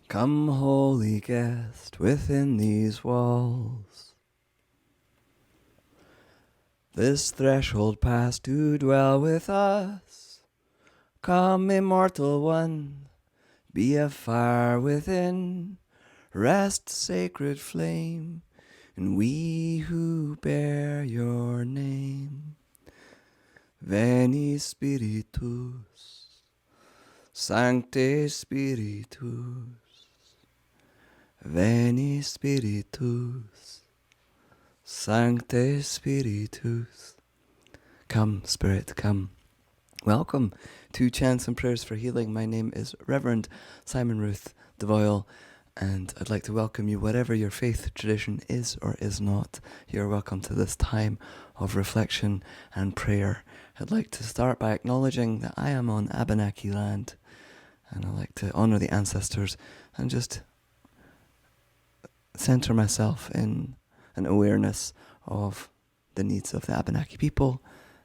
Come, holy guest, within these walls. This threshold past to dwell with us. Come, immortal one, be a fire within. Rest, sacred flame, and we who bear your name. Veni Spiritus, Sancte Spiritus. Veni Spiritus, Sancte Spiritus. Come, Spirit, come. Welcome to Chants and Prayers for Healing. My name is Reverend Simon Ruth Devoyle, and I'd like to welcome you, whatever your faith tradition is or is not. You're welcome to this time of reflection and prayer. I'd like to start by acknowledging that I am on Abenaki land, and I'd like to honour the ancestors and just center myself in an awareness of the needs of the Abenaki people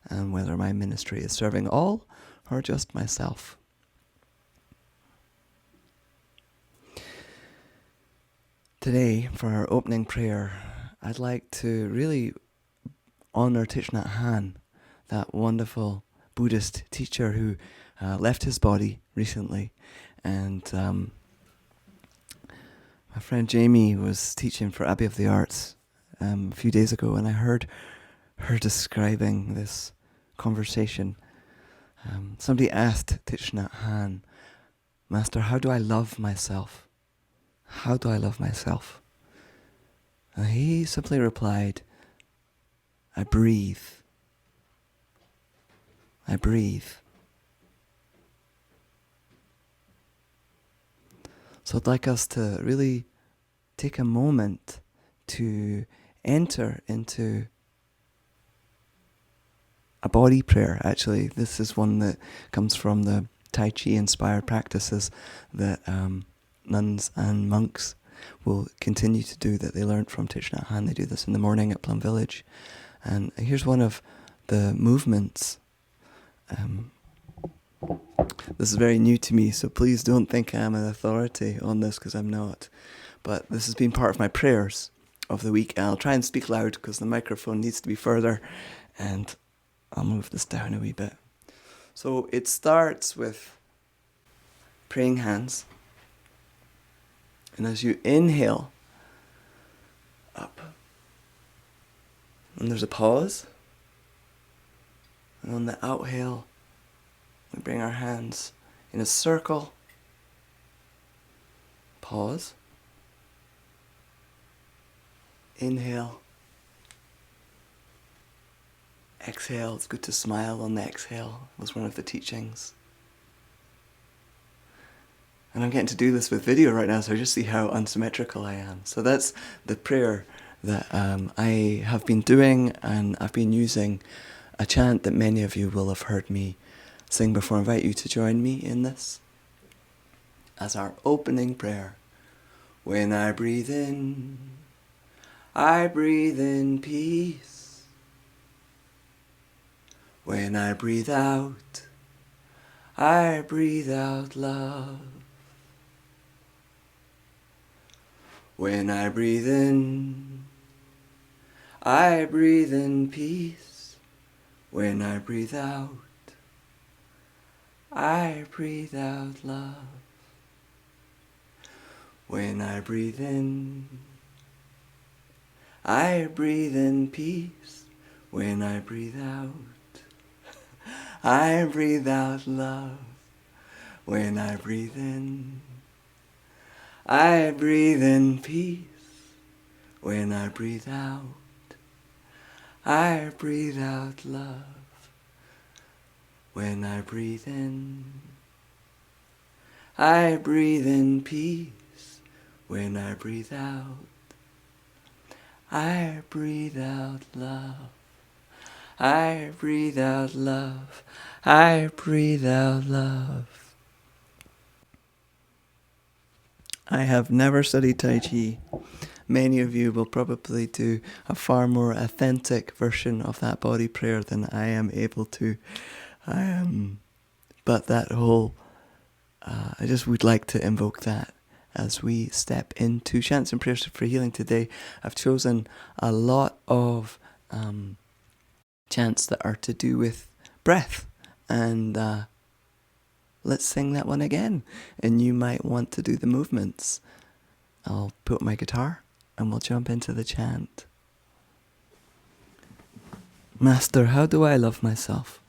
and whether my ministry is serving all or just myself. Today, for our opening prayer, I'd like to really honor Thich Nhat Hanh, that wonderful Buddhist teacher who left his body recently, and my friend Jamie was teaching for Abbey of the Arts a few days ago, and I heard her describing this conversation. Somebody asked Thich Nhat Hanh, "Master, how do I love myself? How do I love myself?" And he simply replied, "I breathe. I breathe." So I'd like us to really take a moment to enter into a body prayer. Actually, this is one that comes from the Tai Chi inspired practices that nuns and monks will continue to do, that they learned from Thich Nhat Hanh. They do this in the morning at Plum Village. And here's one of the movements. This is very new to me, so please don't think I'm an authority on this, because I'm not. But this has been part of my prayers of the week, and I'll try and speak loud because the microphone needs to be further, and I'll move this down a wee bit. So it starts with praying hands, and as you inhale up, and there's a pause, and on the outhale we bring our hands in a circle, pause, inhale, exhale. It's good to smile on the exhale. It was one of the teachings. And I'm getting to do this with video right now, so just see how unsymmetrical I am. So that's the prayer that I have been doing, and I've been using a chant that many of you will have heard me sing before. I invite you to join me in this as our opening prayer. When I breathe in peace. When I breathe out love. When I breathe in peace. When I breathe out love. When I breathe in peace. When I breathe out love. When I breathe in peace. When I breathe out love. When I breathe in peace. When I breathe out love. I breathe out love. I breathe out love. I have never studied Tai Chi. Many of you will probably do a far more authentic version of that body prayer than I am able to. But that whole, I just would like to invoke that as we step into Chants and Prayers for Healing today. I've chosen a lot of chants that are to do with breath, and let's sing that one again. And you might want to do the movements. I'll put my guitar and we'll jump into the chant. Master, how do I love myself?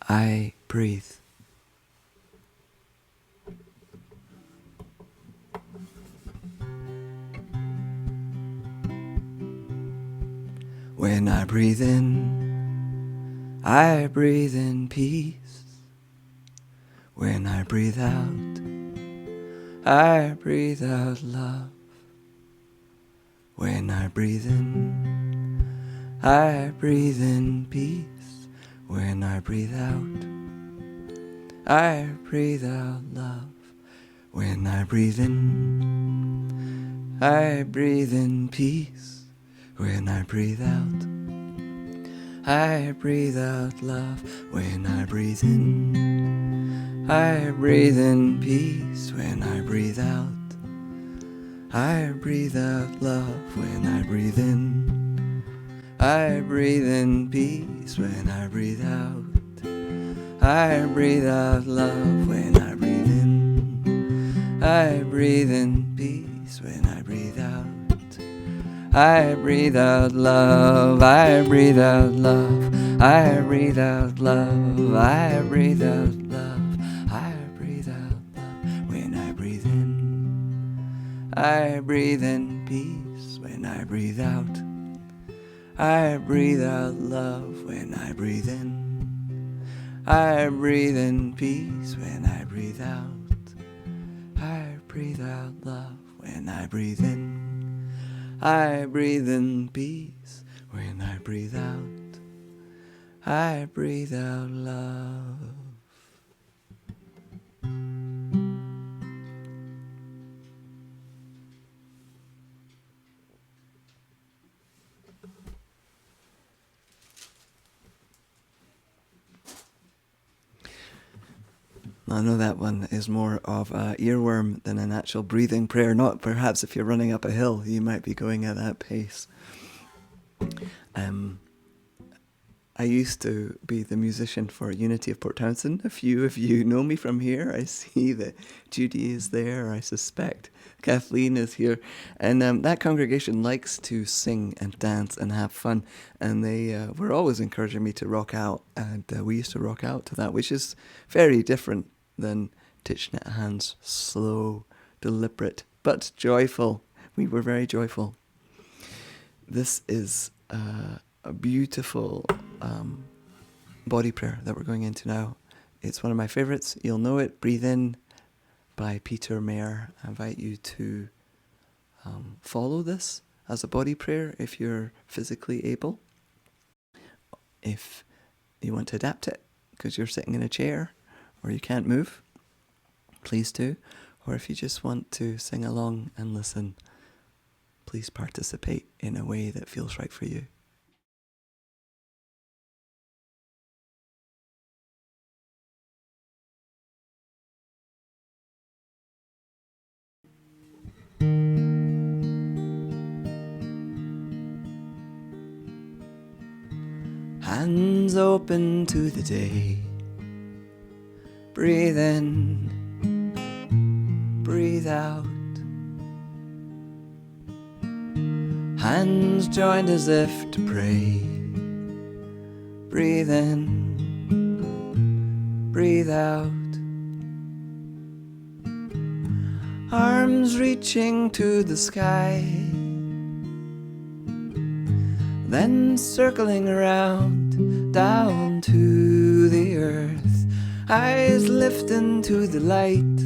I breathe. When I breathe in peace. When I breathe out love. When I breathe in peace. When I breathe out love. When I breathe in peace. When I breathe out love. When I breathe in peace. When I breathe out love. When I breathe in peace. When I breathe out love. When I breathe in peace. When I breathe out love. I breathe out love. I breathe out love. I breathe out love. I breathe out love. When I breathe in peace. When I breathe out love. When I breathe in peace. When I breathe out love. When I breathe in peace. When I breathe out love. I know that one is more of an earworm than an actual breathing prayer. Not perhaps if you're running up a hill, you might be going at that pace. I used to be the musician for Unity of Port Townsend. A few of you know me from here. I see that Judy is there. I suspect Kathleen is here. And that congregation likes to sing and dance and have fun. And they were always encouraging me to rock out. And we used to rock out to that, which is very different than Thich Nhat Hanh's slow, deliberate, but joyful. We were very joyful. This is a beautiful body prayer that we're going into now. It's one of my favorites. You'll know it. Breathe In by Peter Mayer. I invite you to follow this as a body prayer if you're physically able. If you want to adapt it because you're sitting in a chair or you can't move, please do. Or if you just want to sing along and listen, please participate in a way that feels right for you. Hands open to the day. Breathe in, breathe out. Hands joined as if to pray. Breathe in, breathe out. Arms reaching to the sky, then circling around, down to the earth. Eyes lifting to the light,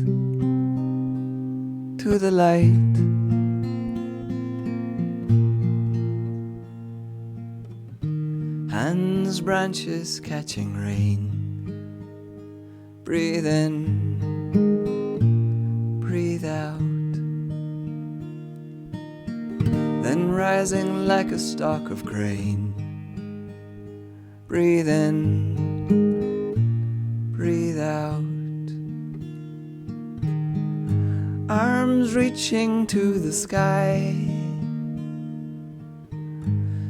to the light. Hands, branches catching rain. Breathe in, breathe out. Then rising like a stalk of grain. Breathe in, breathe out. arms reaching to the sky,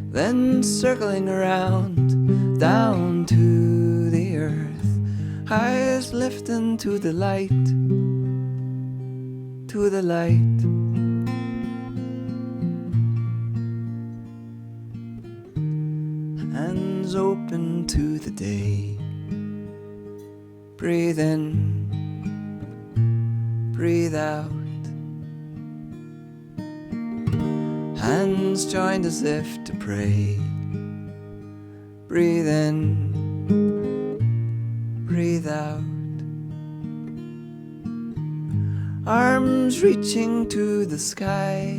then circling around down to the earth, eyes lifting to the light, to the light. Hands open to the day, breathe in, breathe out. Hands joined as if to pray, breathe in, breathe out. Arms reaching to the sky,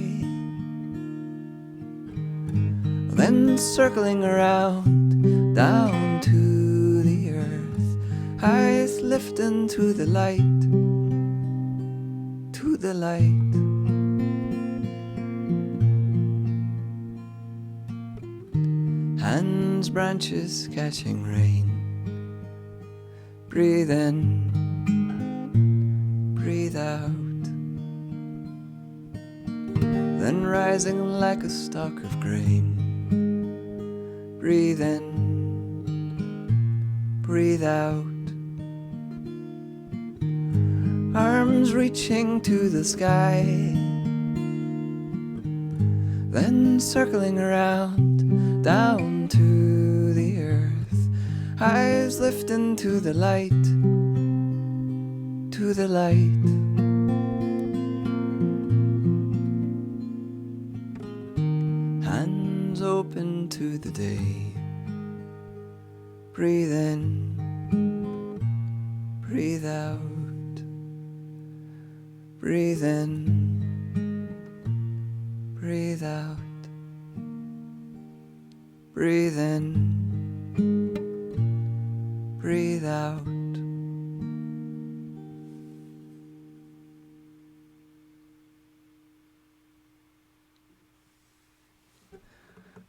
then circling around down to the earth, eyes lifting to the light, to the light. Hands branches catching rain, breathe in, breathe out. Then rising like a stalk of grain, breathe in, breathe out. Arms reaching to the sky, then circling around down to the earth, eyes lifting to the light, to the light. Hands open to the day, breathe in, breathe out. Breathe in, breathe out. Breathe in, breathe out.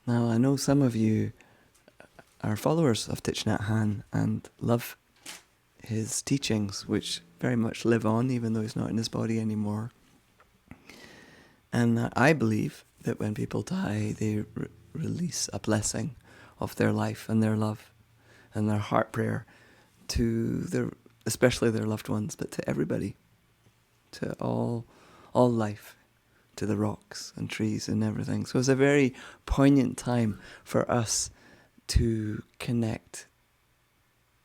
Now, I know some of you are followers of Thích and love his teachings, which very much live on, even though he's not in his body anymore. And I believe that when people die, they release a blessing of their life and their love and their heart prayer to their, especially their loved ones, but to everybody, to all life, to the rocks and trees and everything. So it's a very poignant time for us to connect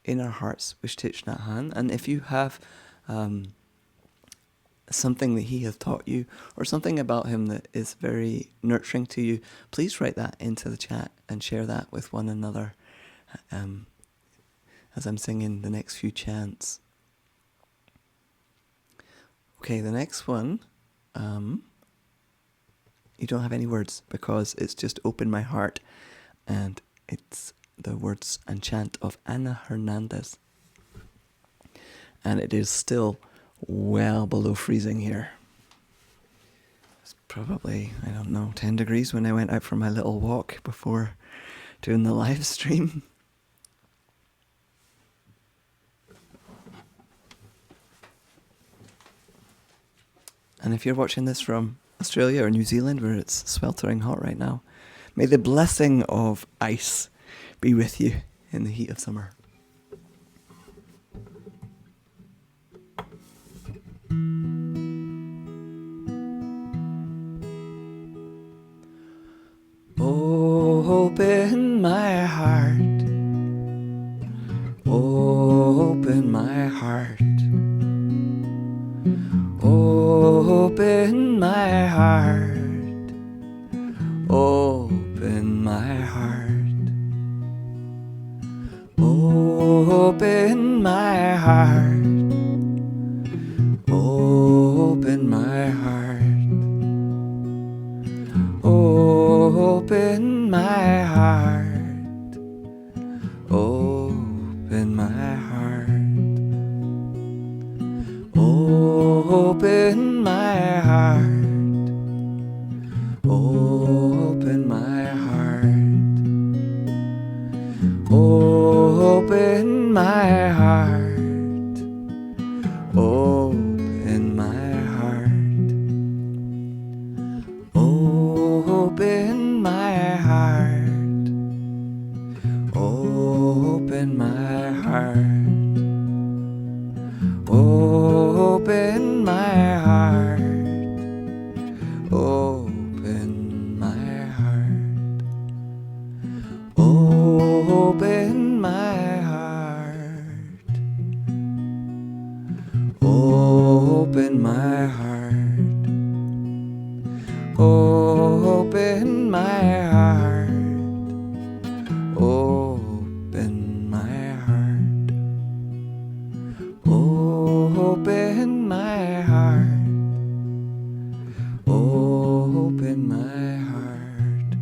in our hearts with Thích. And if you have something that he has taught you or something about him that is very nurturing to you, please write that into the chat and share that with one another as I'm singing the next few chants. Okay, the next one, you don't have any words because it's just Open My Heart, and it's the words and chant of Ana Hernandez. And it is still well below freezing here. It's probably, 10 degrees when I went out for my little walk before doing the live stream. And if you're watching this from Australia or New Zealand, where it's sweltering hot right now, may the blessing of ice be with you in the heat of summer. Open my heart, open my heart, open my heart, open my heart, open my heart, open my heart, open my heart, open my heart, open my heart, open my heart, open my heart, open my heart, Open my heart. Open my heart. Open my heart. Open my heart. Open my heart.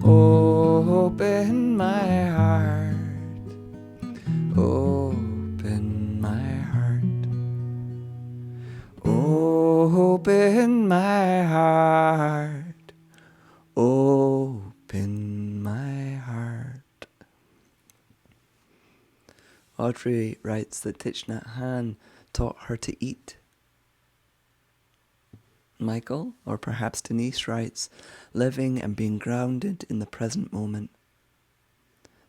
Open my heart. Open my heart. Open my heart. Open my heart. Audrey writes that Thich Nhat Hanh taught her to eat. Michael, or perhaps Denise, writes, living and being grounded in the present moment.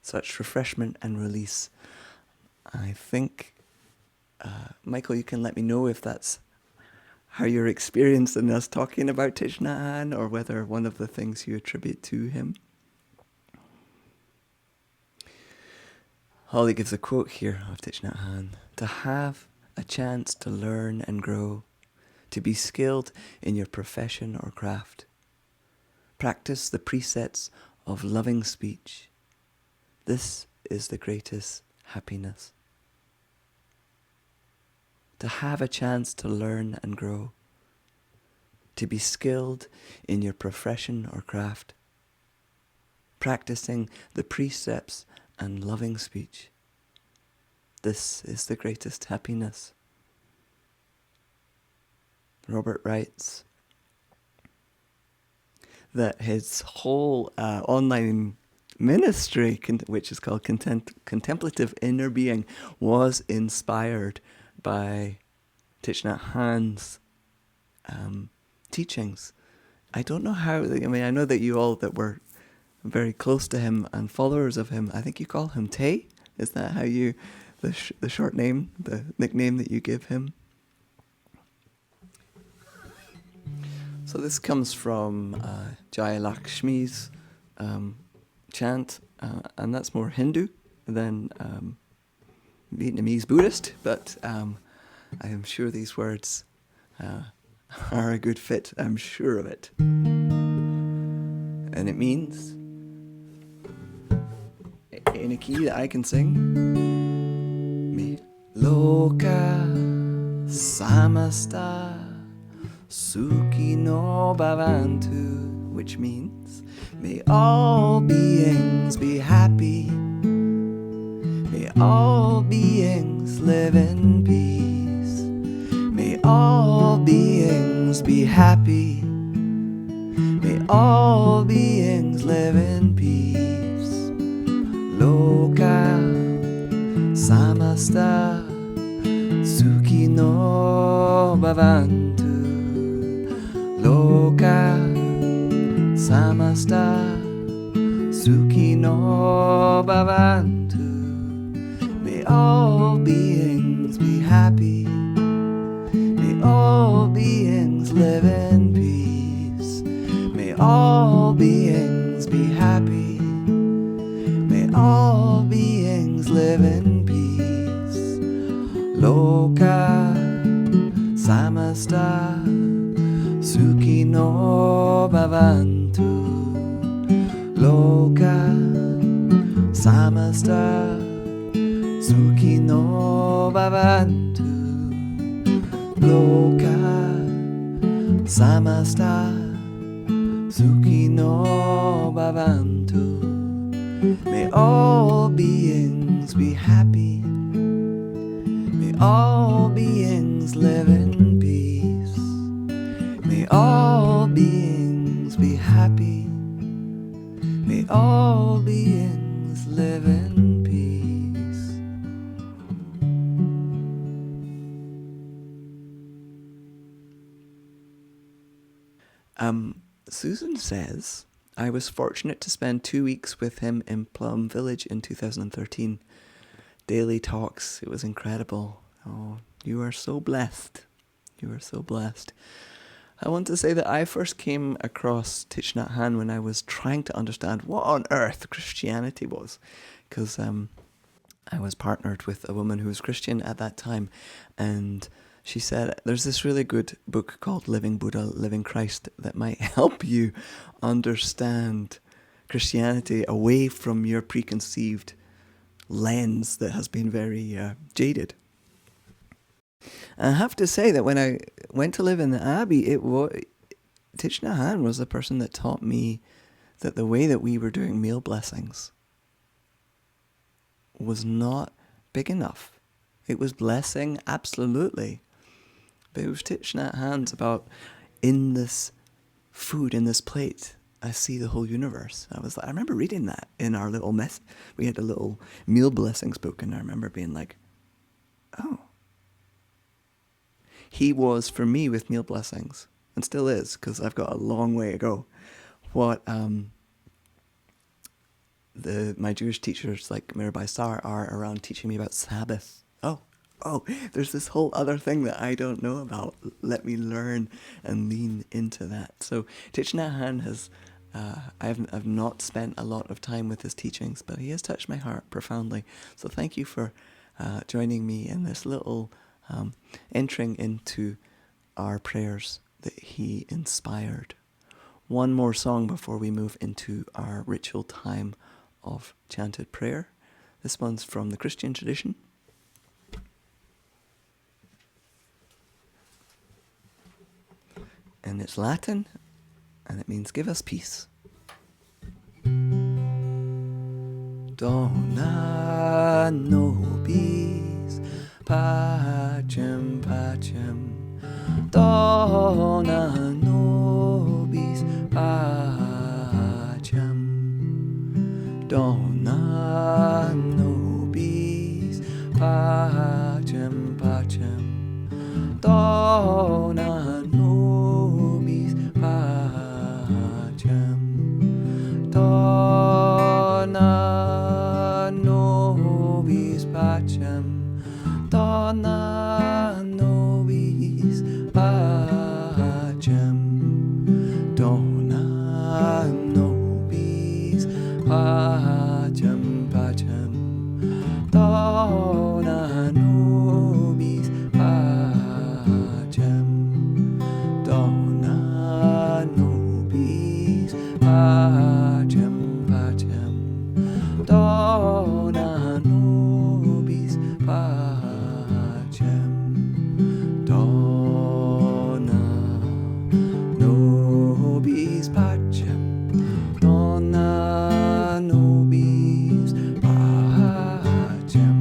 Such refreshment and release. I think, Michael, you can let me know if that's how you're experiencing us talking about Thich Nhat Hanh, or whether one of the things you attribute to him. Holly gives a quote here of Thich Nhat Hanh. To have a chance to learn and grow, to be skilled in your profession or craft, practice the precepts of loving speech. This is the greatest happiness. To have a chance to learn and grow, to be skilled in your profession or craft, practicing the precepts and loving speech. This is the greatest happiness. Robert writes that his whole online ministry, which is called Contemplative Inner Being, was inspired by Thich Nhat Hanh's teachings. I don't know how, I know that you all that were very close to him and followers of him, I think you call him Tay? Is that how you, the short name, the nickname that you give him? So this comes from Jaya Lakshmi's chant, and that's more Hindu than Vietnamese Buddhist, but I am sure these words are a good fit, I'm sure of it. And it means, in a key that I can sing, Me Loka Samasta Sukhi no Bhavantu, which means, may all beings be happy. May all beings live in peace. May all beings be happy. May all beings live in peace. Loka samasta sukhi no bhavantu. Loka samasta sukhi no bhavantu. May all beings be happy. May all beings live in peace. May all beings be happy. May all beings live in peace. Loka samasta sukhi no bhavantu. Loka samasta sukhi no bhavantu. Loka samasta sukhi no bhavantu. May all beings be happy. May all beings live in peace. May all beings be happy. May all beings live in peace. Susan says, I was fortunate to spend 2 weeks with him in Plum Village in 2013. Daily talks, it was incredible. Oh, you are so blessed. You are so blessed. I want to say that I first came across Thich Nhat Hanh when I was trying to understand what on earth Christianity was, because I was partnered with a woman who was Christian at that time, and she said, there's this really good book called Living Buddha, Living Christ that might help you understand Christianity away from your preconceived lens that has been very jaded. And I have to say that when I went to live in the Abbey, Thich Nhat Hanh was the person that taught me that the way that we were doing meal blessings was not big enough. It was blessing, absolutely. But it was Thich Nhat Hanh's about, in this food, in this plate, I see the whole universe. I remember reading that in our little mess. We had a little meal blessings book, and I remember being like, oh. He was, for me, with meal blessings, and still is, because I've got a long way to go, what my Jewish teachers like Mirabai Sar are around teaching me about Sabbath. Oh, there's this whole other thing that I don't know about. Let me learn and lean into that. So Thich Nhat Hanh has, I've not spent a lot of time with his teachings, but he has touched my heart profoundly. So thank you for joining me in this little entering into our prayers that he inspired. One more song before we move into our ritual time of chanted prayer. This one's from the Christian tradition. And it's Latin, and it means give us peace. Dona nobis pacem pacem. Dona nobis pacem. Dona nobis pacem pacem. Dona nobis pacem. Dona nobis pacem. Dona nobis pacem. Dona nobis pacem pacem. Dona nobis pacem. Dona nobis pacem pacem. Dona nobis pacem. Dona nobis pacem. Dona nobis pacem.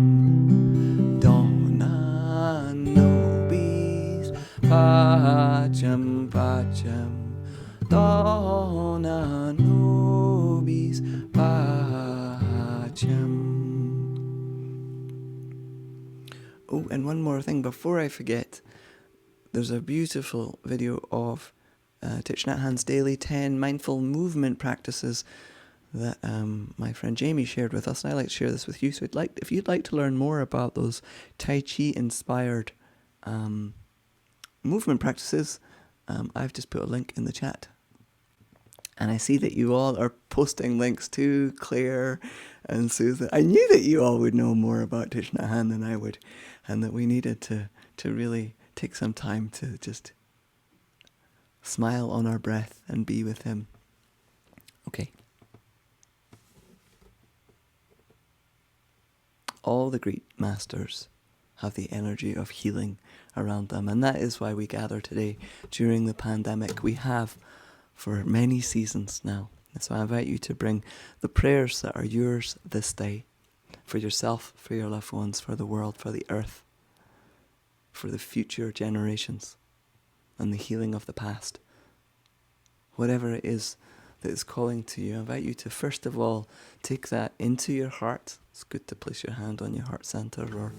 Dona nobis pacem pacem. Dona nobis pacem. Oh, and one more thing before I forget. There's a beautiful video of Thich Nhat Hanh's daily 10 mindful movement practices that my friend Jamie shared with us, and I'd like to share this with you. So if you'd like to learn more about those Tai Chi inspired movement practices, I've just put a link in the chat. And I see that you all are posting links to Claire and Susan. I knew that you all would know more about Thich Nhat Hanh than I would, and that we needed to really take some time to just smile on our breath and be with him. Okay. All the great masters have the energy of healing around them, and that is why we gather today during the pandemic. We have for many seasons now. And so I invite you to bring the prayers that are yours this day, for yourself, for your loved ones, for the world, for the earth, for the future generations, and the healing of the past. Whatever it is that is calling to you, I invite you to first of all take that into your heart. It's good to place your hand on your heart center or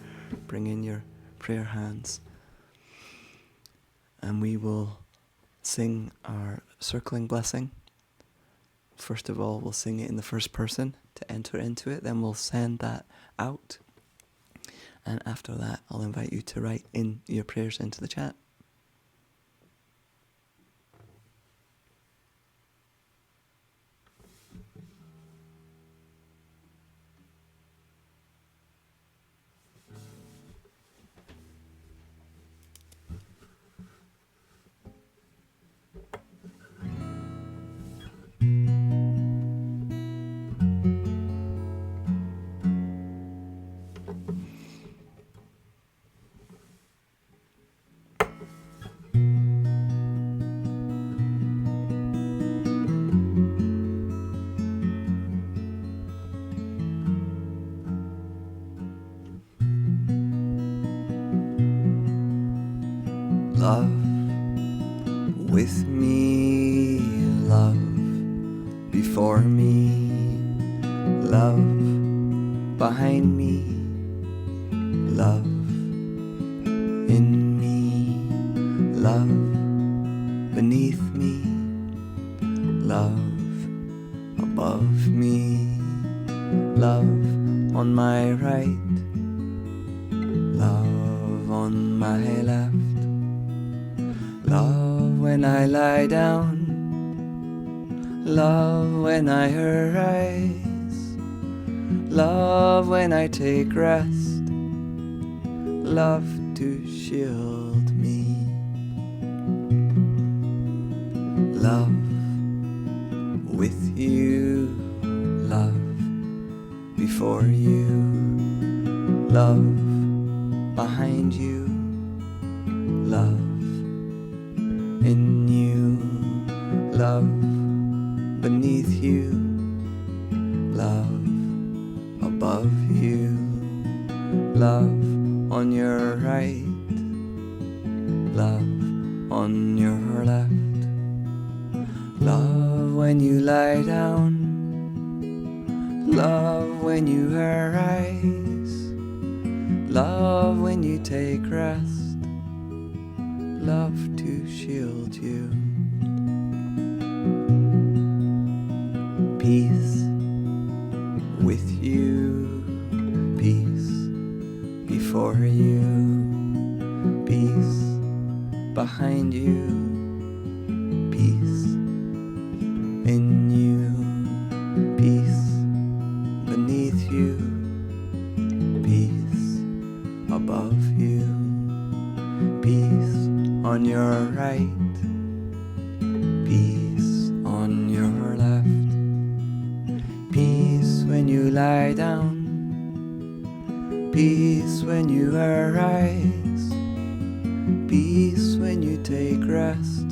bring in your prayer hands. And we will sing our circling blessing. First of all, we'll sing it in the first person to enter into it. Then we'll send that out. And after that, I'll invite you to write in your prayers into the chat. Love with me, love before me, love behind me, love in me, love beneath me, love above me, love on my right, love on my left, love when I lie down, love when I arise, love when I take rest, love to shield me, love with you, love before you, love behind you, love in you, love beneath you, love above you, love on your right, love on your left, love when you lie down, love when you arise, love when you take rest, love to shield you. Peace with you, peace before you, peace behind you, peace in you, peace beneath you, peace above you, peace on your right, peace on your left, peace when you lie down, peace when you arise, peace when you take rest,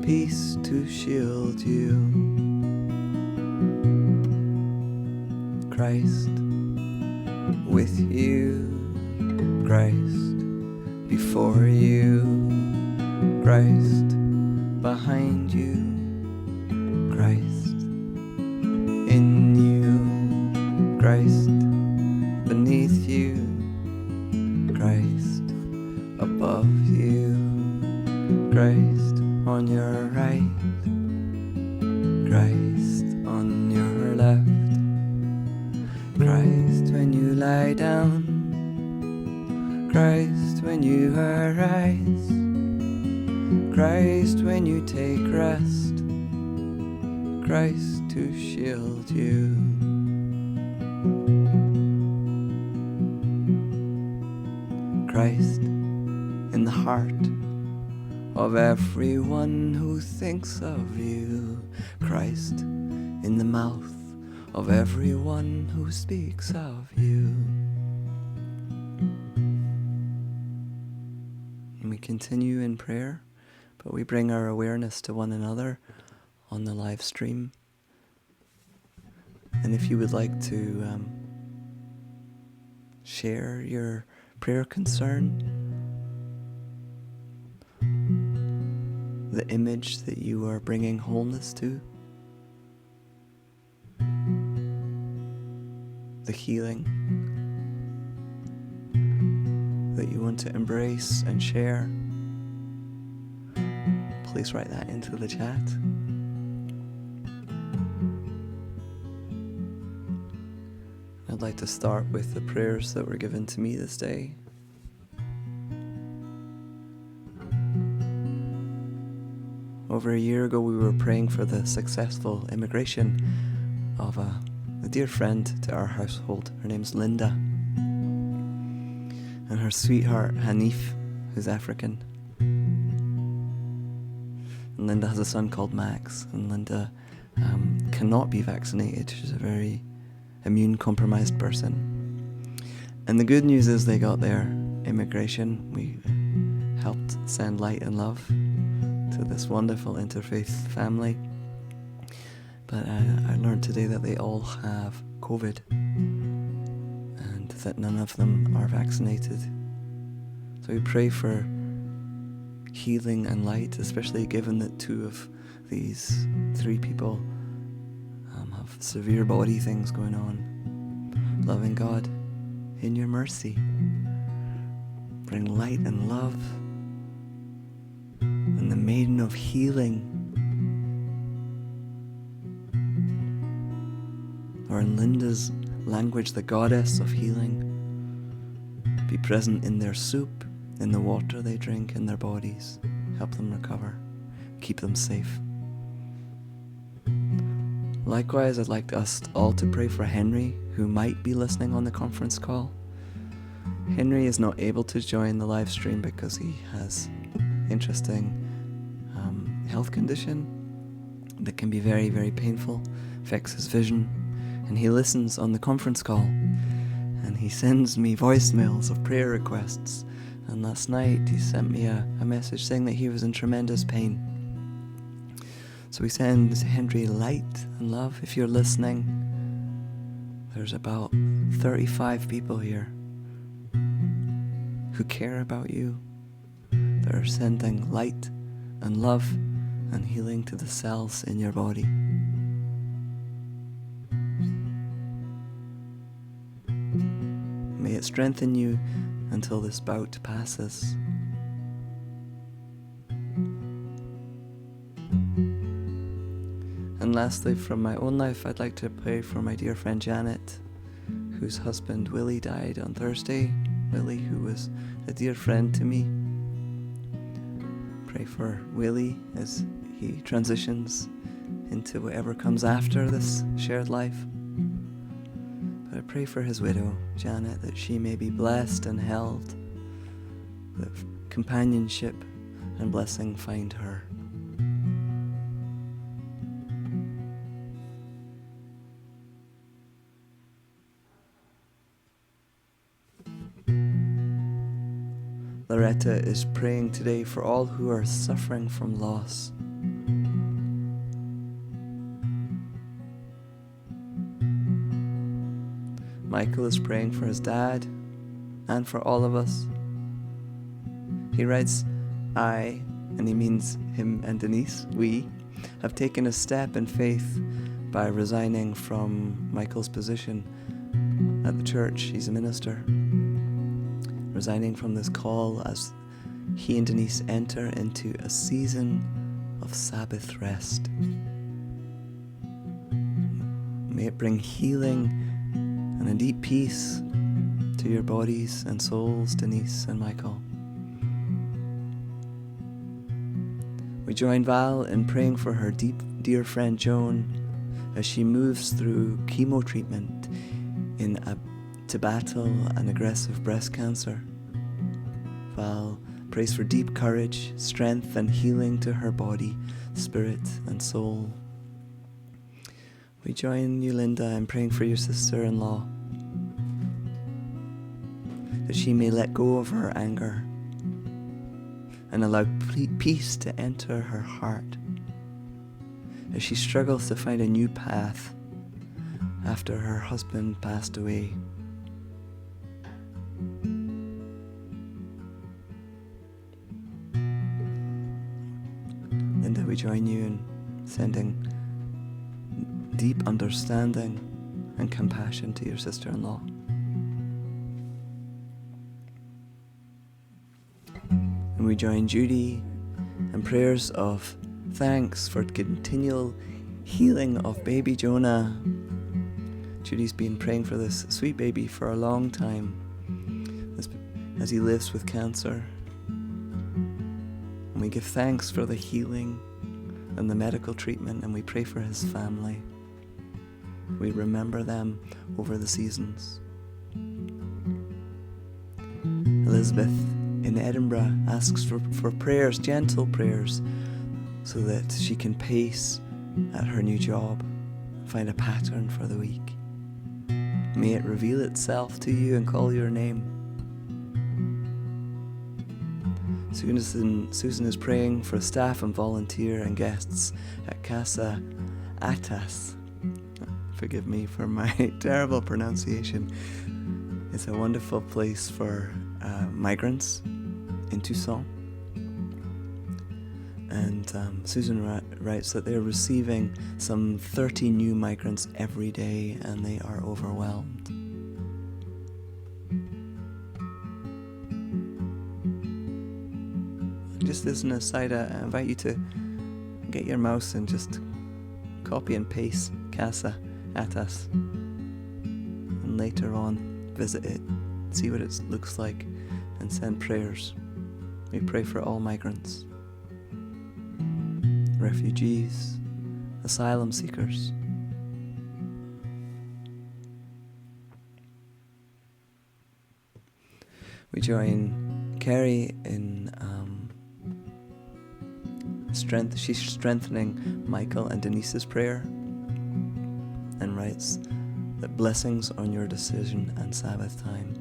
peace to shield you. Christ with you, Christ before you, Christ behind you, Christ in you, Christ beneath you, Christ above you, Christ on your right, Christ on your left, Christ when you lie down, Christ when you arise, Christ when you take rest, Christ to shield you. Christ in the heart of everyone who thinks of you, Christ in the mouth of everyone who speaks of you. And we continue in prayer, but we bring our awareness to one another on the live stream. And if you would like to share your prayer concern, the image that you are bringing wholeness to, the healing that you want to embrace and share, please write that into the chat. I'd like to start with the prayers that were given to me this day. Over a year ago, we were praying for the successful immigration of a dear friend to our household. Her name's Linda. And her sweetheart, Hanif, who's African. And Linda has a son called Max. And Linda cannot be vaccinated. She's a very immune-compromised person. And the good news is they got their immigration. We helped send light and love to this wonderful interfaith family. But I learned today that they all have COVID and that none of them are vaccinated. So we pray for healing and light, especially given that 2 of these 3 people have severe body things going on. Loving God, in your mercy, bring light and love, and the maiden of healing, or in Linda's language, the goddess of healing, be present in their soup, in the water they drink, in their bodies. Help them recover, keep them safe. Likewise, I'd like us all to pray for Henry, who might be listening on the conference call. Henry is not able to join the live stream because he has interesting health condition that can be very, very painful, affects his vision, and he listens on the conference call, and he sends me voicemails of prayer requests. And last night he sent me a message saying that he was in tremendous pain. So we send Henry light and love. If you're listening, there's about 35 people here who care about you. They're sending light and love and healing to the cells in your body. May it strengthen you until this bout passes. And lastly, from my own life, I'd like to pray for my dear friend Janet, whose husband Willie died on Thursday. Willie, who was a dear friend to me. Pray for Willie as he transitions into whatever comes after this shared life. But I pray for his widow, Janet, that she may be blessed and held, that companionship and blessing find her. Loretta is praying today for all who are suffering from loss. Michael is praying for his dad and for all of us. He writes, I, and he means him and Denise, we, have taken a step in faith by resigning from Michael's position at the church. He's a minister. Resigning from this call as he and Denise enter into a season of Sabbath rest. May it bring healing and a deep peace to your bodies and souls, Denise and Michael. We join Val in praying for her dear friend Joan as she moves through chemo treatment to battle an aggressive breast cancer. Val prays for deep courage, strength and healing to her body, spirit and soul. We join you, Linda, in praying for your sister-in-law, that she may let go of her anger and allow peace to enter her heart as she struggles to find a new path after her husband passed away. Linda, we join you in sending deep understanding and compassion to your sister-in-law. And we join Judy in prayers of thanks for continual healing of baby Jonah. Judy's been praying for this sweet baby for a long time as he lives with cancer. And we give thanks for the healing and the medical treatment, and we pray for his family. We remember them over the seasons. Elizabeth in Edinburgh asks for prayers, gentle prayers, so that she can pace at her new job, find a pattern for the week. May it reveal itself to you and call your name. Susan is praying for staff and volunteer and guests at Casa Atas. Forgive me for my terrible pronunciation. It's a wonderful place for migrants in Tucson. And Susan writes that they're receiving some 30 new migrants every day and they are overwhelmed. Just as an aside, I invite you to get your mouse and just copy and paste Casa at us. And later on, visit it, see what it looks like, and send prayers. We pray for all migrants, refugees, asylum seekers. We join Carrie in she's strengthening Michael and Denise's prayer and writes that blessings on your decision and Sabbath time.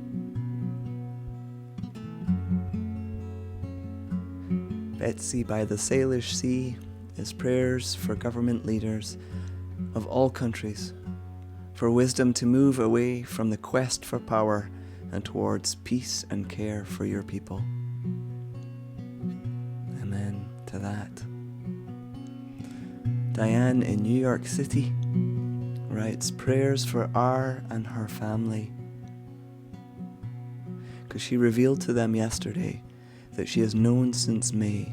Betsy by the Salish Sea is prayers for government leaders of all countries, for wisdom to move away from the quest for power and towards peace and care for your people. Amen to that. Diane in New York City writes prayers for R and her family, because she revealed to them yesterday that she has known since May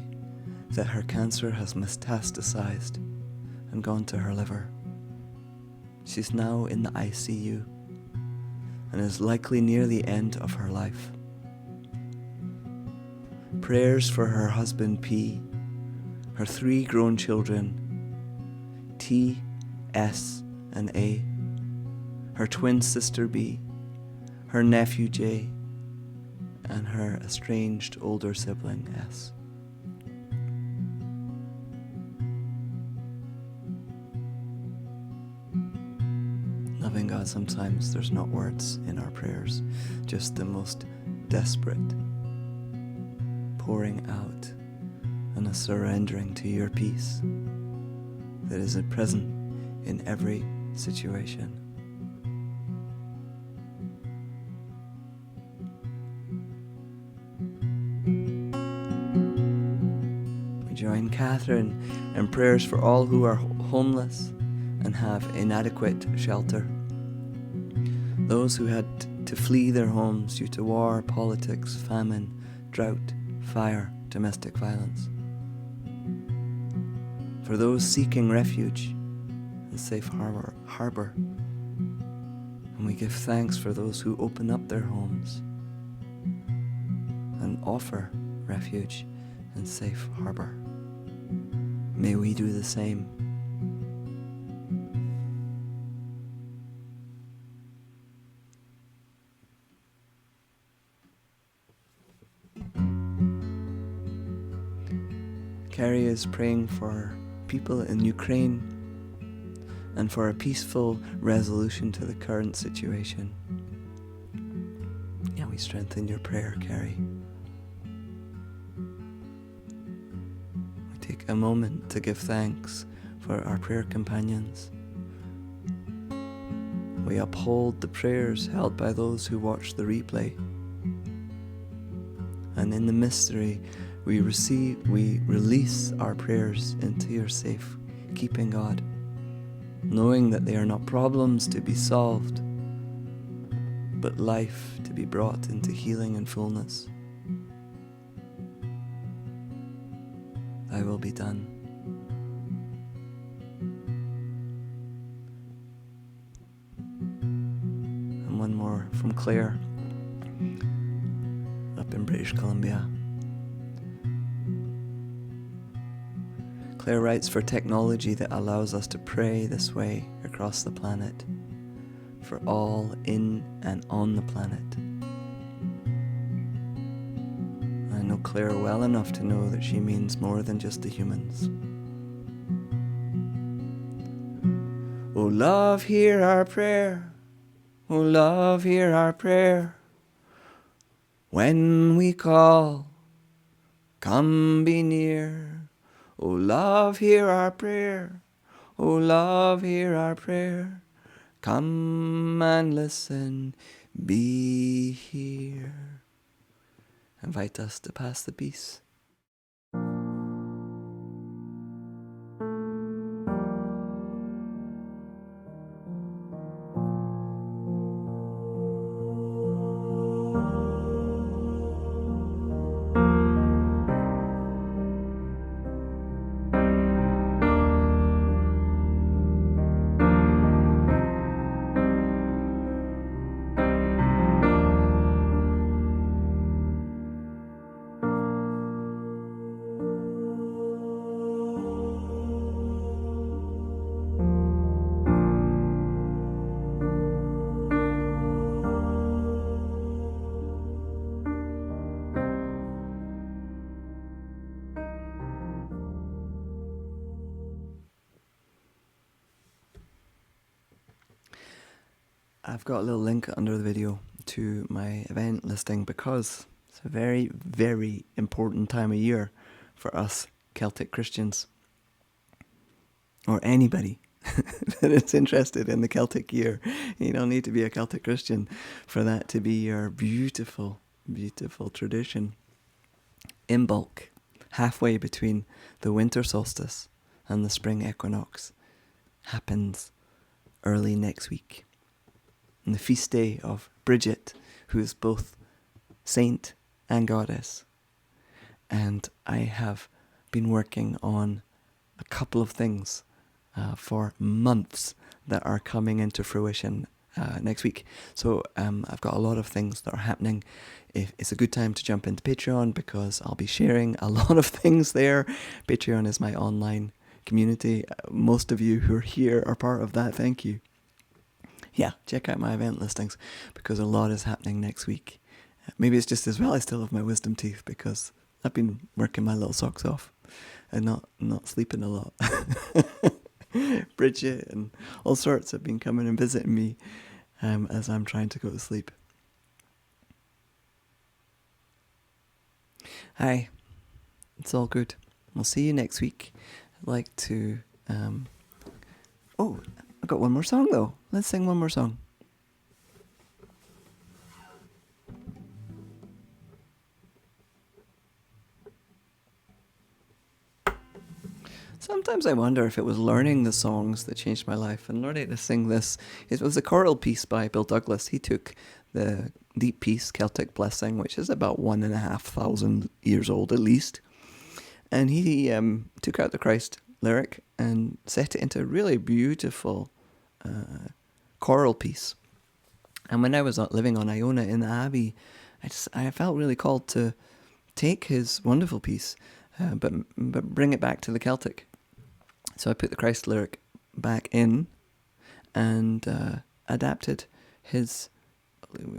that her cancer has metastasized and gone to her liver. She's now in the ICU and is likely near the end of her life. Prayers for her husband P, her 3 grown children T, S, and A, her twin sister B, her nephew J, and her estranged older sibling S. Loving God, sometimes there's not words in our prayers, just the most desperate pouring out and a surrendering to your peace that is present in every situation. We join Catherine in prayers for all who are homeless and have inadequate shelter, those who had to flee their homes due to war, politics, famine, drought, fire, domestic violence, for those seeking refuge and safe harbor. And we give thanks for those who open up their homes and offer refuge and safe harbor. May we do the same. Carrie is praying for people in Ukraine and for a peaceful resolution to the current situation. Yeah, we strengthen your prayer, Carrie. We take a moment to give thanks for our prayer companions. We uphold the prayers held by those who watch the replay. And in the mystery, we release our prayers into your safe keeping, God, knowing that they are not problems to be solved, but life to be brought into healing and fullness. Thy will be done. And one more from Claire, up in British Columbia. Claire writes for technology that allows us to pray this way across the planet, for all in and on the planet. I know Claire well enough to know that she means more than just the humans. Oh love, hear our prayer. Oh love, hear our prayer. When we call, come be near. Oh love, hear our prayer. Oh love, hear our prayer. Come and listen, be here. Invite us to pass the peace. I've got a little link under the video to my event listing because it's a very, very important time of year for us Celtic Christians, or anybody that is interested in the Celtic year. You don't need to be a Celtic Christian for that to be your beautiful, beautiful tradition. Imbolc, halfway between the winter solstice and the spring equinox, happens early next week. And the feast day of Bridget, who is both saint and goddess. And I have been working on a couple of things for months that are coming into fruition next week. So I've got a lot of things that are happening. It's a good time to jump into Patreon because I'll be sharing a lot of things there. Patreon is my online community. Most of you who are here are part of that. Thank you. Yeah, check out my event listings because a lot is happening next week. Maybe it's just as well I still have my wisdom teeth because I've been working my little socks off and not sleeping a lot. Bridget and all sorts have been coming and visiting me as I'm trying to go to sleep. Hi, it's all good. I'll see you next week. I'd like to... Oh, I've got one more song though. Let's sing one more song. Sometimes I wonder if it was learning the songs that changed my life and learning to sing this. It was a choral piece by Bill Douglas. He took the deep piece, Celtic Blessing, which is about 1,500 years old at least, and he took out the Christ lyric and set it into a really beautiful choral piece. And when I was living on Iona in the Abbey, I felt really called to take his wonderful piece, but bring it back to the Celtic. So I put the Christ lyric back in and adapted his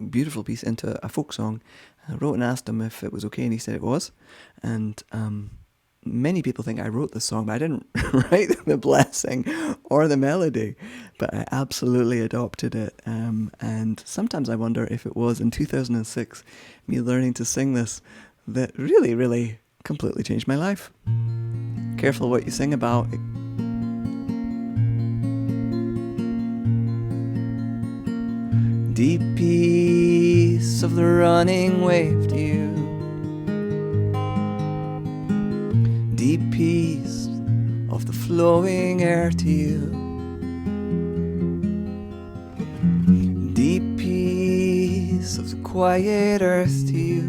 beautiful piece into a folk song. I wrote and asked him if it was okay, and he said it was. And many people think I wrote the song, but I didn't write the blessing or the melody, but I absolutely adopted it. And sometimes I wonder if it was in 2006, me learning to sing this, that really, really completely changed my life. Careful what you sing about. Deep peace of the running wave to you. Deep peace of the flowing air to you. Deep peace of the quiet earth to you.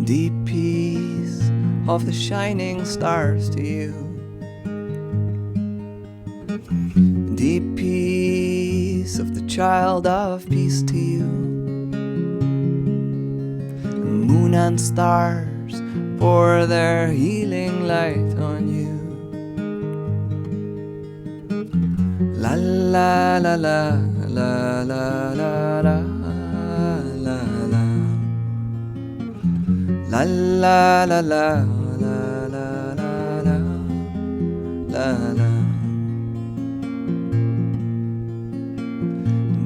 Deep peace of the shining stars to you. Deep peace of the child of peace to you. Moon and stars pour their healing light on you. La la la la la la la la la la la la la la la la la.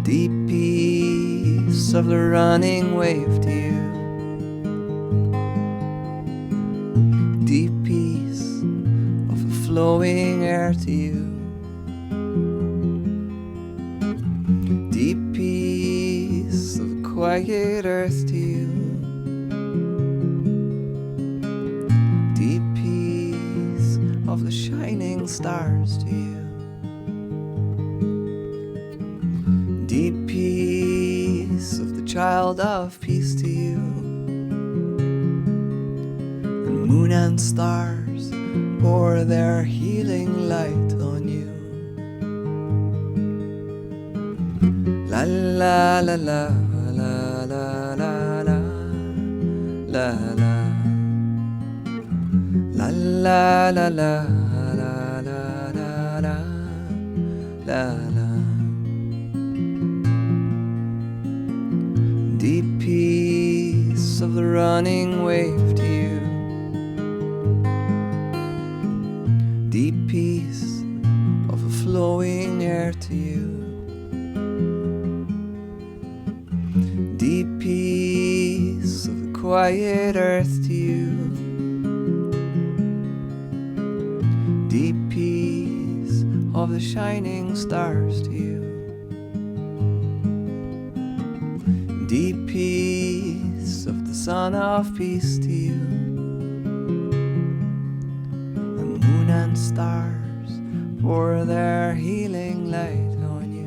Deep peace of the running wave to you. Deep peace of the flowing air to you. Deep peace of the quiet earth to you. Deep peace of the shining stars to you. Deep peace of the child of peace to you. And moon and stars pour their healing light on you. La la la la la la la la la la la la la la la la. Deep peace of the running wave to you. Deep peace of the flowing air quiet earth to you. Deep peace of the shining stars to you. Deep peace of the Son of Peace to you. The moon and stars pour their healing light on you.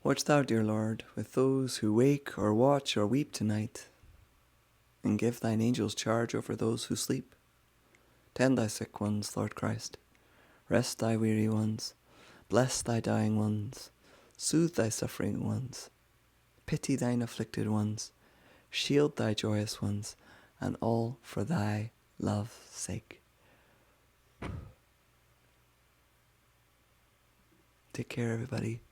Watch thou, dear Lord, with those who wake or watch or weep tonight, and give thine angels charge over those who sleep. Tend thy sick ones, Lord Christ. Rest thy weary ones. Bless thy dying ones. Soothe thy suffering ones. Pity thine afflicted ones. Shield thy joyous ones, and all for thy love's sake. Take care, everybody.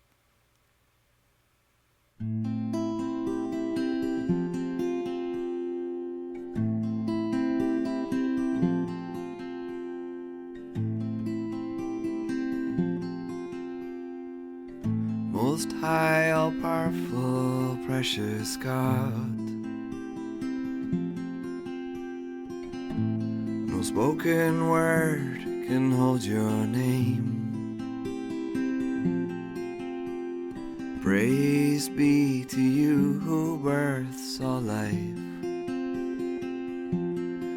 Most high, all-powerful, precious God, no spoken word can hold your name. Praise be to you who births all life,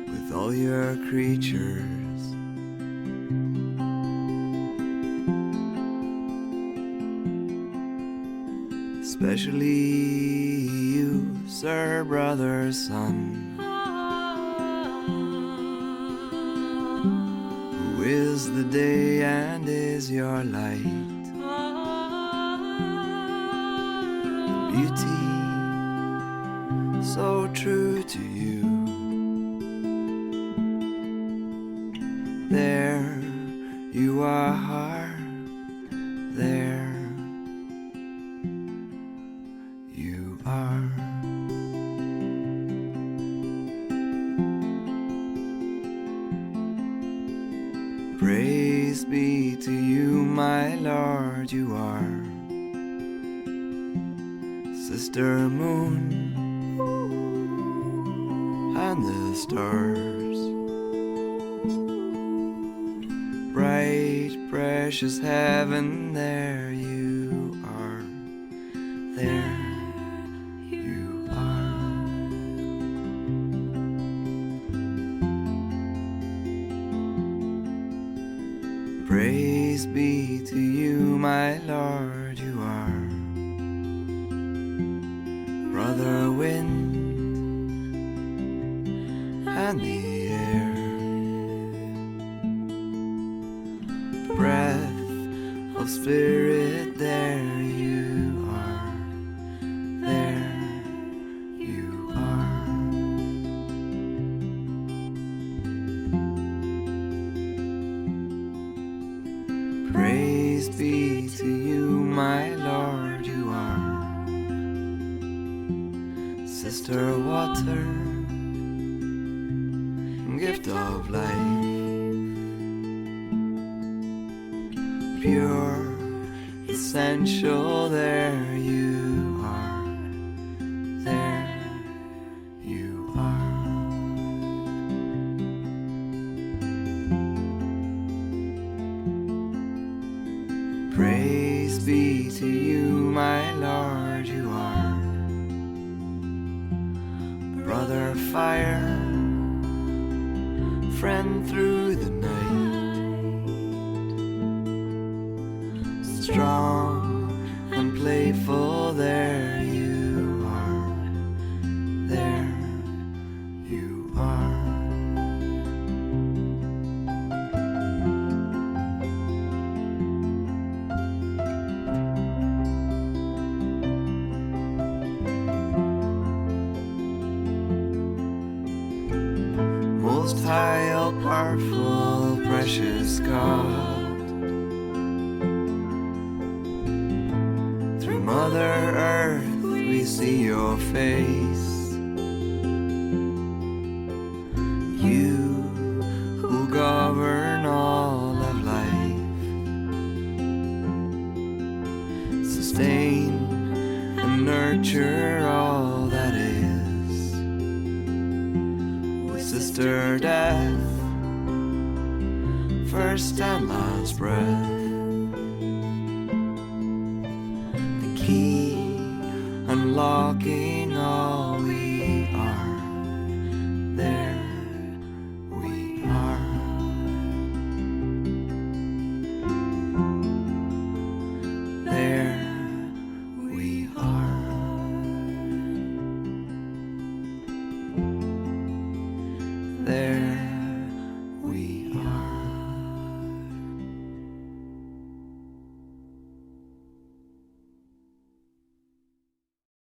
with all your creatures. Especially you, sir, brother, son, who is the day and is your light. Beauty so true to you. There you are, there you are. Praise be to you, my Lord, you are. Sister moon and the stars, bright precious heaven, there you are, there you are. Praise be to you, my Lord, you are. Brother wind and the air, breath of spirit, there you are, there you are. Praise be to you, my Lord, you are. Sister water, gift of life, pure, essential, there you are, there you are. Praise be to you, my Lord, you are. Brother fire, friend through the night, strong and playful, there you are, there you are. most high, all powerful, precious God. Through Mother Earth we see your face. You who govern all of life, sustain and nurture all that is. With Sister Death, first and last breath, the key unlocking